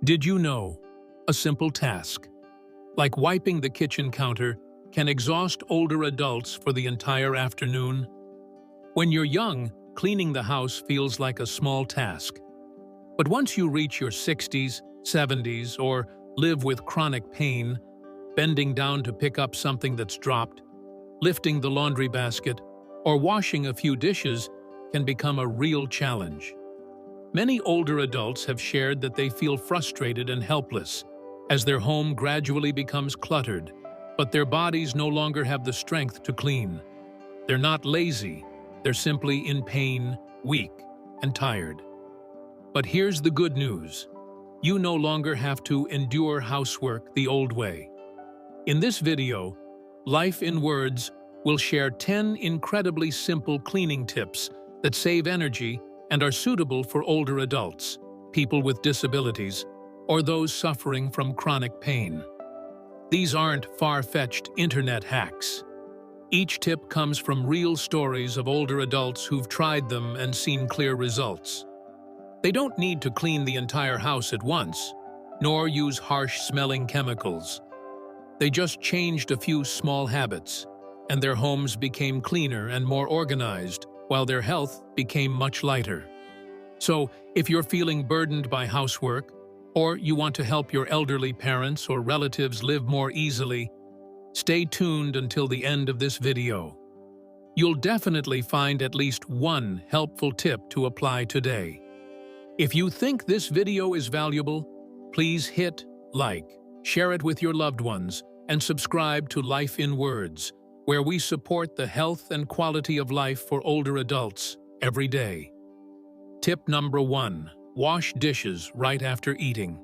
Did you know? A simple task, like wiping the kitchen counter, can exhaust older adults for the entire afternoon. When you're young, cleaning the house feels like a small task. But once you reach your 60s, 70s, or live with chronic pain, bending down to pick up something that's dropped, lifting the laundry basket, or washing a few dishes can become a real challenge. Many older adults have shared that they feel frustrated and helpless as their home gradually becomes cluttered, but their bodies no longer have the strength to clean. They're not lazy, they're simply in pain, weak, and tired. But here's the good news. You no longer have to endure housework the old way. In this video, Life in Words will share 10 incredibly simple cleaning tips that save energy and are suitable for older adults, people with disabilities, or those suffering from chronic pain. These aren't far-fetched internet hacks. Each tip comes from real stories of older adults who've tried them and seen clear results. They don't need to clean the entire house at once, nor use harsh-smelling chemicals. They just changed a few small habits, and their homes became cleaner and more organized, while their health became much lighter. So, if you're feeling burdened by housework, or you want to help your elderly parents or relatives live more easily, stay tuned until the end of this video. You'll definitely find at least one helpful tip to apply today. If you think this video is valuable, please hit like, share it with your loved ones, and subscribe to Life in Words, where we support the health and quality of life for older adults every day. Tip number 1. Wash dishes right after eating.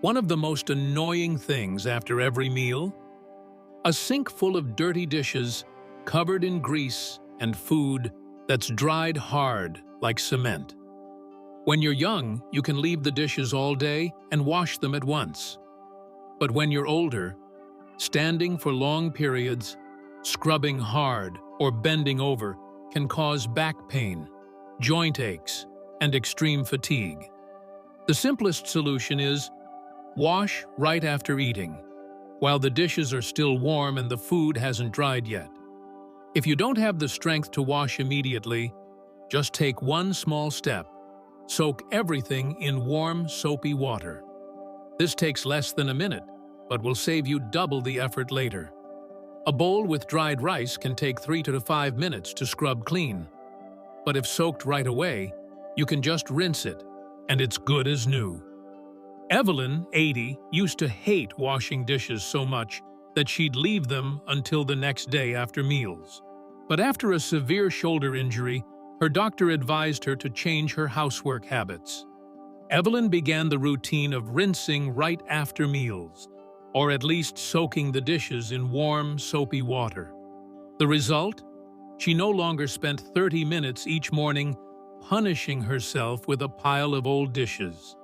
One of the most annoying things after every meal? A sink full of dirty dishes, covered in grease and food that's dried hard like cement. When you're young, you can leave the dishes all day and wash them at once. But when you're older, standing for long periods, scrubbing hard, or bending over can cause back pain, joint aches, and extreme fatigue. The simplest solution is wash right after eating, while the dishes are still warm and the food hasn't dried yet. If you don't have the strength to wash immediately, just take one small step. Soak everything in warm, soapy water. This takes less than a minute, but will save you double the effort later. A bowl with dried rice can take 3 to 5 minutes to scrub clean. But if soaked right away, you can just rinse it, and it's good as new. Evelyn, 80, used to hate washing dishes so much that she'd leave them until the next day after meals. But after a severe shoulder injury, her doctor advised her to change her housework habits. Evelyn began the routine of rinsing right after meals, or at least soaking the dishes in warm, soapy water. The result? She no longer spent 30 minutes each morning punishing herself with a pile of old dishes.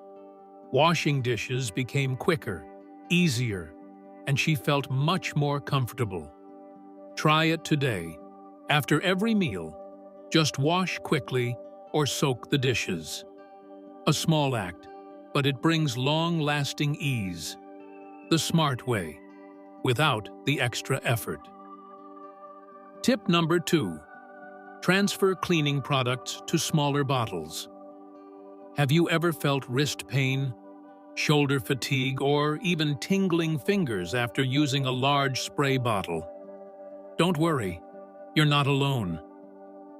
Washing dishes became quicker, easier, and she felt much more comfortable. Try it today. After every meal, just wash quickly or soak the dishes. A small act, but it brings long-lasting ease. The smart way, without the extra effort. Tip number 2. Transfer cleaning products to smaller bottles. Have you ever felt wrist pain, shoulder fatigue, or even tingling fingers after using a large spray bottle? Don't worry, you're not alone.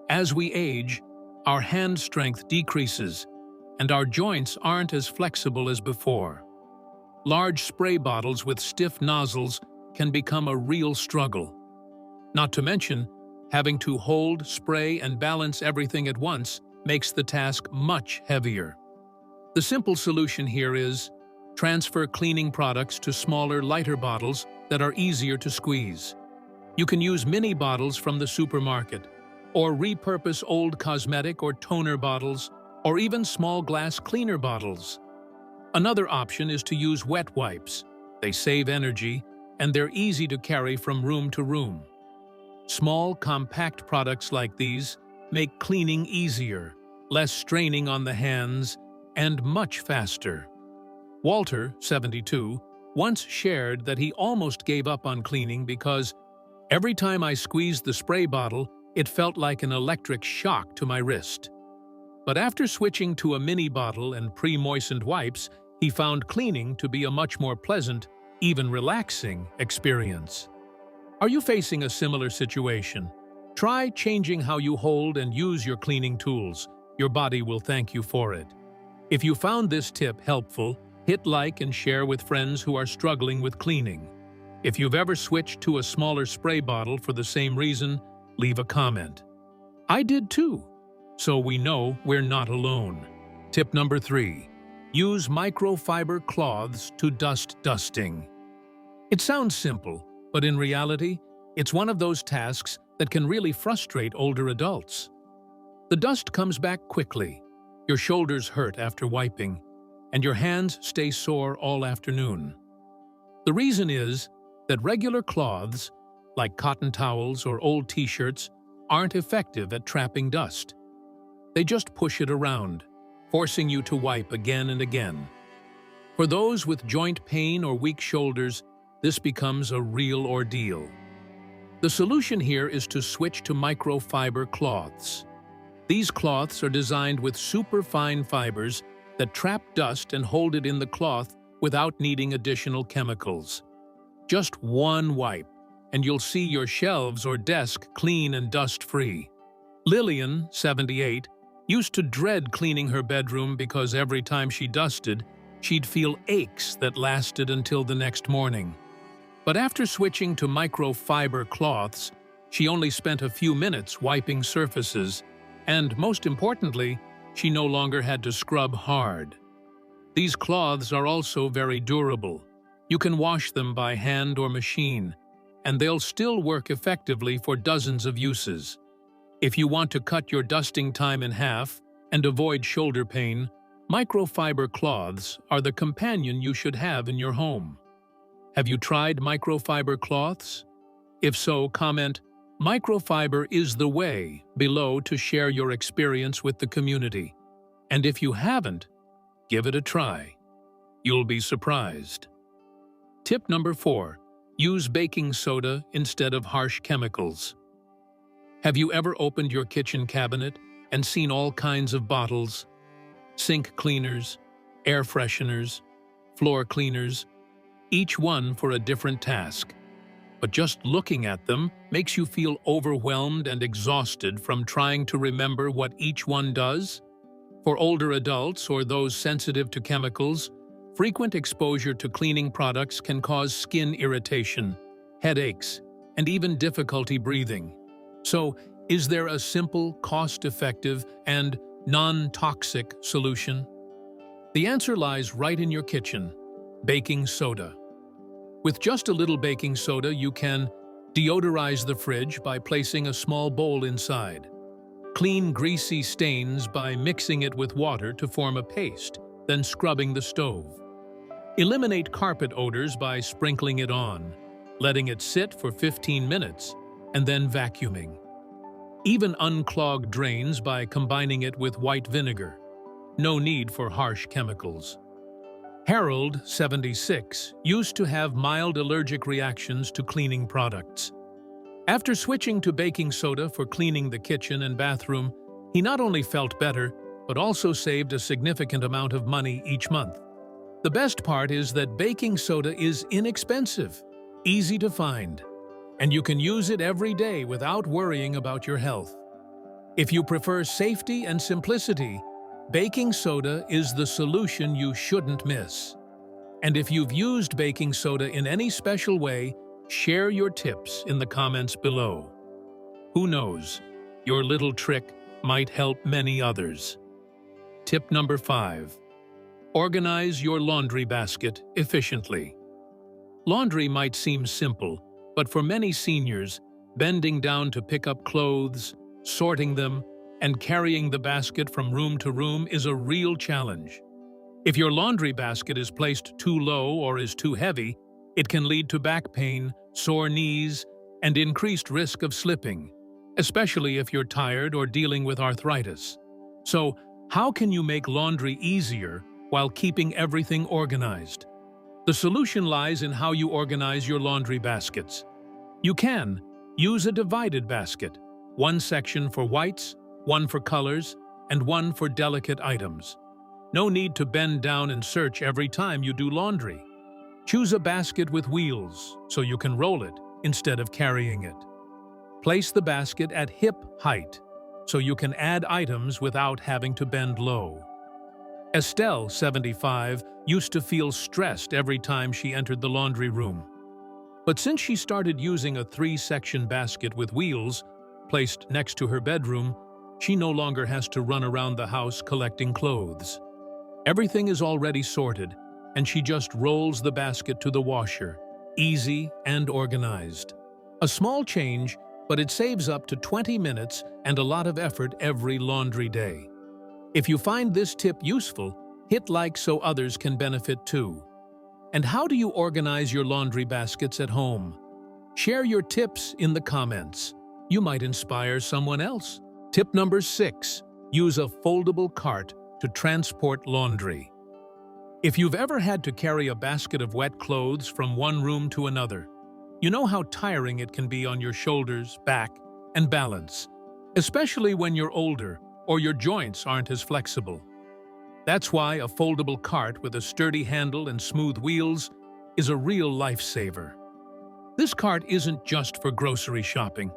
As we age, our hand strength decreases, and our joints aren't as flexible as before. Large spray bottles with stiff nozzles can become a real struggle. Not to mention, having to hold, spray, and balance everything at once makes the task much heavier. The simple solution here is transfer cleaning products to smaller, lighter bottles that are easier to squeeze. You can use mini bottles from the supermarket, or repurpose old cosmetic or toner bottles, or even small glass cleaner bottles. Another option is to use wet wipes. They save energy, and they're easy to carry from room to room. Small, compact products like these make cleaning easier, less straining on the hands, and much faster. Walter, 72, once shared that he almost gave up on cleaning because every time I squeezed the spray bottle, it felt like an electric shock to my wrist. But after switching to a mini bottle and pre-moistened wipes, he found cleaning to be a much more pleasant, even relaxing experience. Are you facing a similar situation? Try changing how you hold and use your cleaning tools. Your body will thank you for it. If you found this tip helpful, hit like and share with friends who are struggling with cleaning. If you've ever switched to a smaller spray bottle for the same reason, leave a comment. I did too, so we know we're not alone. Tip number 3. Use microfiber cloths to dust dusting. It sounds simple, but in reality, it's one of those tasks that can really frustrate older adults. The dust comes back quickly, your shoulders hurt after wiping, and your hands stay sore all afternoon. The reason is that regular cloths, like cotton towels or old t-shirts, aren't effective at trapping dust. They just push it around, forcing you to wipe again and again. For those with joint pain or weak shoulders, this becomes a real ordeal. The solution here is to switch to microfiber cloths. These cloths are designed with superfine fibers that trap dust and hold it in the cloth without needing additional chemicals. Just one wipe, and you'll see your shelves or desk clean and dust-free. Lillian, 78, used to dread cleaning her bedroom because every time she dusted, she'd feel aches that lasted until the next morning. But after switching to microfiber cloths, she only spent a few minutes wiping surfaces, and most importantly, she no longer had to scrub hard. These cloths are also very durable. You can wash them by hand or machine, and they'll still work effectively for dozens of uses. If you want to cut your dusting time in half and avoid shoulder pain, microfiber cloths are the companion you should have in your home. Have you tried microfiber cloths? If so, comment, "Microfiber is the way" below to share your experience with the community. And if you haven't, give it a try. You'll be surprised. Tip number 4. Use baking soda instead of harsh chemicals. Have you ever opened your kitchen cabinet and seen all kinds of bottles? Sink cleaners, air fresheners, floor cleaners, each one for a different task. But just looking at them makes you feel overwhelmed and exhausted from trying to remember what each one does. For older adults or those sensitive to chemicals, frequent exposure to cleaning products can cause skin irritation, headaches, and even difficulty breathing. So, is there a simple, cost-effective, and non-toxic solution? The answer lies right in your kitchen: baking soda. With just a little baking soda, you can deodorize the fridge by placing a small bowl inside, clean greasy stains by mixing it with water to form a paste, then scrubbing the stove, eliminate carpet odors by sprinkling it on, letting it sit for 15 minutes, and then vacuuming. Even unclog drains by combining it with white vinegar. No need for harsh chemicals. Harold, 76, used to have mild allergic reactions to cleaning products. After switching to baking soda for cleaning the kitchen and bathroom, he not only felt better, but also saved a significant amount of money each month. The best part is that baking soda is inexpensive, easy to find, and you can use it every day without worrying about your health. If you prefer safety and simplicity, baking soda is the solution you shouldn't miss. And if you've used baking soda in any special way, share your tips in the comments below. Who knows, your little trick might help many others. Tip number 5. Organize your laundry basket efficiently. Laundry might seem simple, but for many seniors, bending down to pick up clothes, sorting them, and carrying the basket from room to room is a real challenge. If your laundry basket is placed too low or is too heavy, it can lead to back pain, sore knees, and increased risk of slipping, especially if you're tired or dealing with arthritis. So, how can you make laundry easier while keeping everything organized. The solution lies in how you organize your laundry baskets. You can use a divided basket, one section for whites, one for colors, and one for delicate items. No need to bend down and search every time you do laundry. Choose a basket with wheels so you can roll it instead of carrying it. Place the basket at hip height so you can add items without having to bend low. Estelle, 75, used to feel stressed every time she entered the laundry room. But since she started using a 3-section basket with wheels placed next to her bedroom, she no longer has to run around the house collecting clothes. Everything is already sorted, and she just rolls the basket to the washer, easy and organized. A small change, but it saves up to 20 minutes and a lot of effort every laundry day. If you find this tip useful, hit like so others can benefit too. And how do you organize your laundry baskets at home? Share your tips in the comments. You might inspire someone else. Tip number 6. Use a foldable cart to transport laundry. If you've ever had to carry a basket of wet clothes from one room to another, you know how tiring it can be on your shoulders, back, and balance, especially when you're older or your joints aren't as flexible. That's why a foldable cart with a sturdy handle and smooth wheels is a real lifesaver. This cart isn't just for grocery shopping.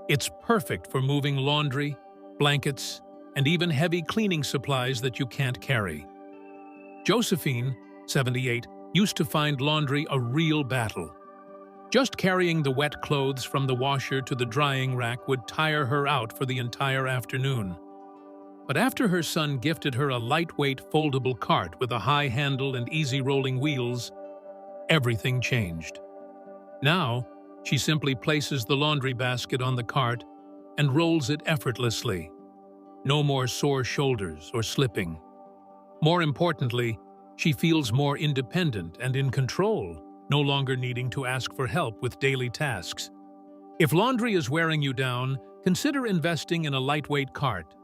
It's perfect for moving laundry, blankets, and even heavy cleaning supplies that you can't carry. Josephine, 78, used to find laundry a real battle. Just carrying the wet clothes from the washer to the drying rack would tire her out for the entire afternoon. But after her son gifted her a lightweight foldable cart with a high handle and easy rolling wheels, everything changed. Now, she simply places the laundry basket on the cart and rolls it effortlessly. No more sore shoulders or slipping. More importantly, she feels more independent and in control, no longer needing to ask for help with daily tasks. If laundry is wearing you down, consider investing in a lightweight cart.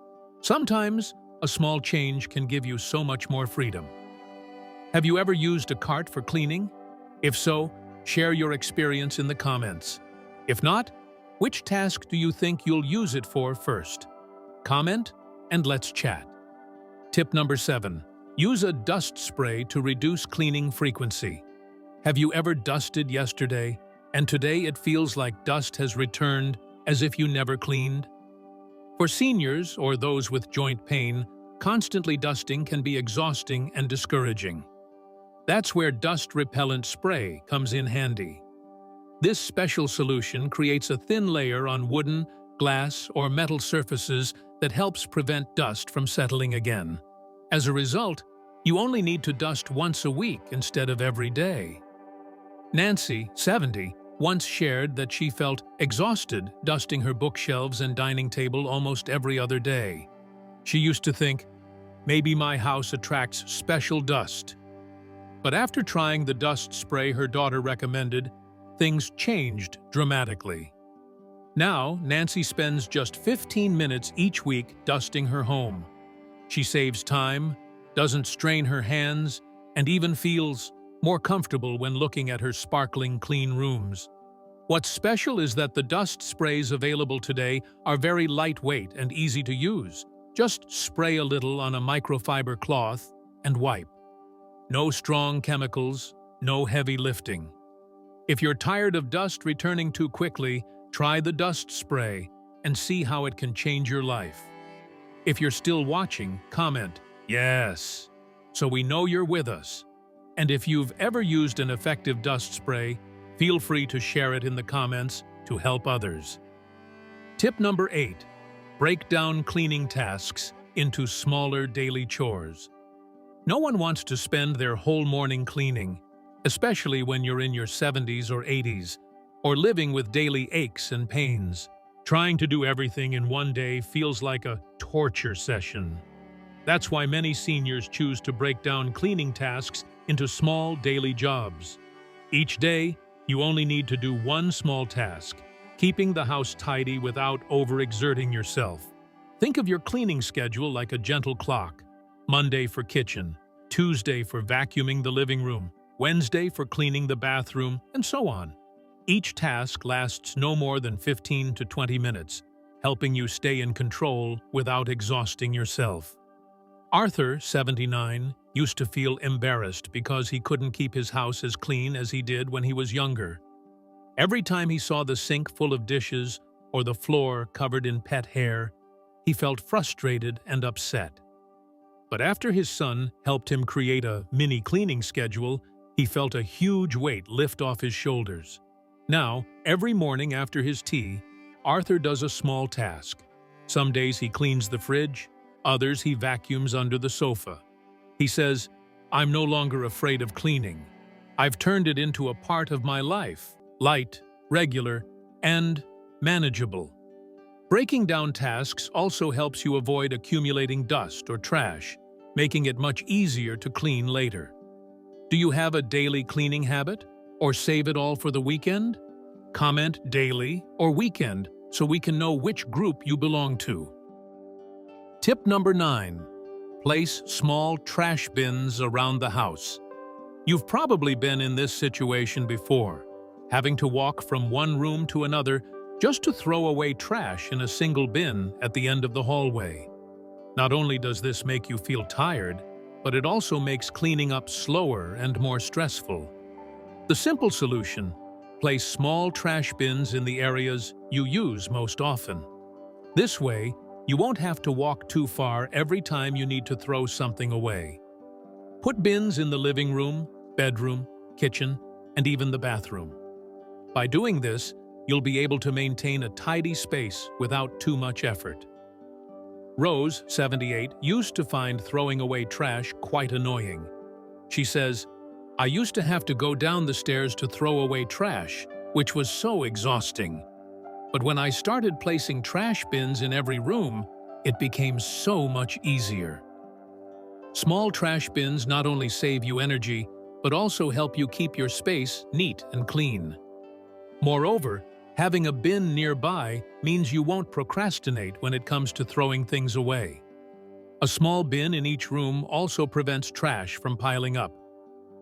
Sometimes, a small change can give you so much more freedom. Have you ever used a cart for cleaning? If so, share your experience in the comments. If not, which task do you think you'll use it for first? Comment, and let's chat. Tip number 7. Use a dust spray to reduce cleaning frequency. Have you ever dusted yesterday, and today it feels like dust has returned as if you never cleaned? For seniors or those with joint pain, constantly dusting can be exhausting and discouraging. That's where dust repellent spray comes in handy. This special solution creates a thin layer on wooden, glass, or metal surfaces that helps prevent dust from settling again. As a result, you only need to dust once a week instead of every day. Nancy, 70, once shared that she felt exhausted dusting her bookshelves and dining table almost every other day. She used to think, maybe my house attracts special dust. But after trying the dust spray her daughter recommended, things changed dramatically. Now, Nancy spends just 15 minutes each week dusting her home. She saves time, doesn't strain her hands, and even feels more comfortable when looking at her sparkling clean rooms. What's special is that the dust sprays available today are very lightweight and easy to use. Just spray a little on a microfiber cloth and wipe. No strong chemicals, no heavy lifting. If you're tired of dust returning too quickly, try the dust spray and see how it can change your life. If you're still watching, comment, "Yes," so we know you're with us. And if you've ever used an effective dust spray, feel free to share it in the comments to help others. Tip number 8. Break down cleaning tasks into smaller daily chores. No one wants to spend their whole morning cleaning, especially when you're in your 70s or 80s, or living with daily aches and pains. Trying to do everything in one day feels like a torture session. That's why many seniors choose to break down cleaning tasks into small daily jobs. Each day, you only need to do one small task, keeping the house tidy without overexerting yourself. Think of your cleaning schedule like a gentle clock. Monday for kitchen, Tuesday for vacuuming the living room, Wednesday for cleaning the bathroom, and so on. Each task lasts no more than 15 to 20 minutes, helping you stay in control without exhausting yourself. Arthur, 79, used to feel embarrassed because he couldn't keep his house as clean as he did when he was younger. Every time he saw the sink full of dishes or the floor covered in pet hair, he felt frustrated and upset. But after his son helped him create a mini cleaning schedule, he felt a huge weight lift off his shoulders. Now, every morning after his tea, Arthur does a small task. Some days he cleans the fridge, others he vacuums under the sofa. He says, "I'm no longer afraid of cleaning. I've turned it into a part of my life, light, regular, and manageable." Breaking down tasks also helps you avoid accumulating dust or trash, making it much easier to clean later. Do you have a daily cleaning habit, or save it all for the weekend? Comment daily or weekend so we can know which group you belong to. Tip number 9. Place small trash bins around the house. You've probably been in this situation before, having to walk from one room to another just to throw away trash in a single bin at the end of the hallway. Not only does this make you feel tired, but it also makes cleaning up slower and more stressful. The simple solution: place small trash bins in the areas you use most often. This way, you won't have to walk too far every time you need to throw something away. Put bins in the living room, bedroom, kitchen, and even the bathroom. By doing this, you'll be able to maintain a tidy space without too much effort. Rose, 78, used to find throwing away trash quite annoying. She says, "I used to have to go down the stairs to throw away trash, which was so exhausting. But when I started placing trash bins in every room, it became so much easier." Small trash bins not only save you energy, but also help you keep your space neat and clean. Moreover, having a bin nearby means you won't procrastinate when it comes to throwing things away. A small bin in each room also prevents trash from piling up,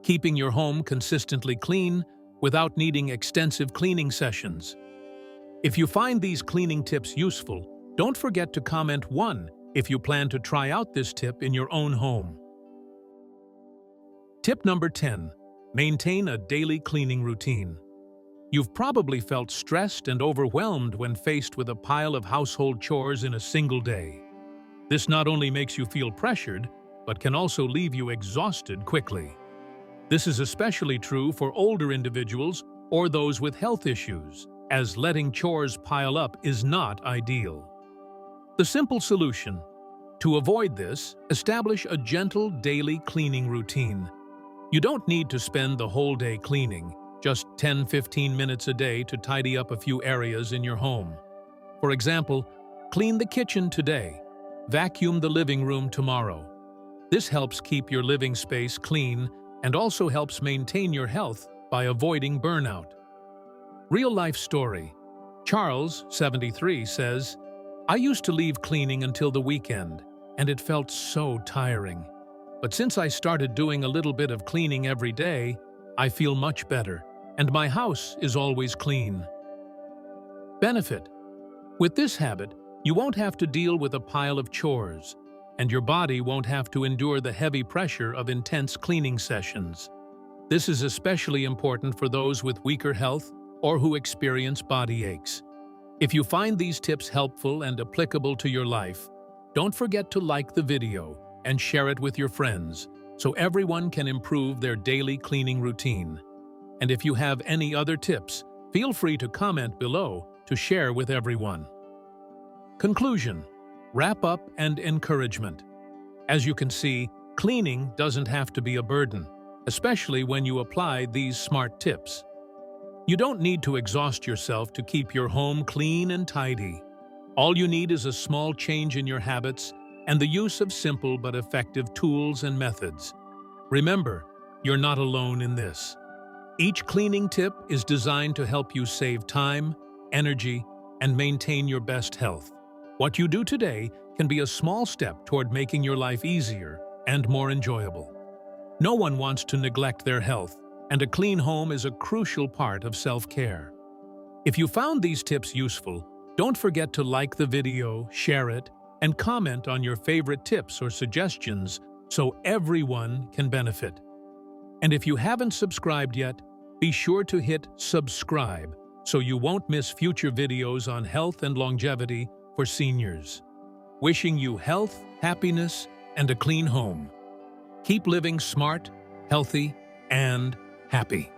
keeping your home consistently clean without needing extensive cleaning sessions. If you find these cleaning tips useful, don't forget to comment 1 if you plan to try out this tip in your own home. Tip number 10. Maintain a daily cleaning routine. You've probably felt stressed and overwhelmed when faced with a pile of household chores in a single day. This not only makes you feel pressured, but can also leave you exhausted quickly. This is especially true for older individuals or those with health issues, as letting chores pile up is not ideal. The simple solution: to avoid this, establish a gentle daily cleaning routine. You don't need to spend the whole day cleaning, just 10-15 minutes a day to tidy up a few areas in your home. For example, clean the kitchen today, vacuum the living room tomorrow. This helps keep your living space clean and also helps maintain your health by avoiding burnout. Real-life story. Charles, 73, says, "I used to leave cleaning until the weekend, and it felt so tiring. But since I started doing a little bit of cleaning every day, I feel much better, and my house is always clean." Benefit. With this habit, you won't have to deal with a pile of chores, and your body won't have to endure the heavy pressure of intense cleaning sessions. This is especially important for those with weaker health or who experience body aches. If you find these tips helpful and applicable to your life, don't forget to like the video and share it with your friends so everyone can improve their daily cleaning routine. And if you have any other tips, feel free to comment below to share with everyone. Conclusion, wrap up, and encouragement. As you can see, cleaning doesn't have to be a burden, especially when you apply these smart tips. You don't need to exhaust yourself to keep your home clean and tidy. All you need is a small change in your habits and the use of simple but effective tools and methods. Remember, you're not alone in this. Each cleaning tip is designed to help you save time, energy, and maintain your best health. What you do today can be a small step toward making your life easier and more enjoyable. No one wants to neglect their health, and a clean home is a crucial part of self-care. If you found these tips useful, don't forget to like the video, share it, and comment on your favorite tips or suggestions so everyone can benefit. And if you haven't subscribed yet, be sure to hit subscribe so you won't miss future videos on health and longevity for seniors. Wishing you health, happiness, and a clean home. Keep living smart, healthy, and happy.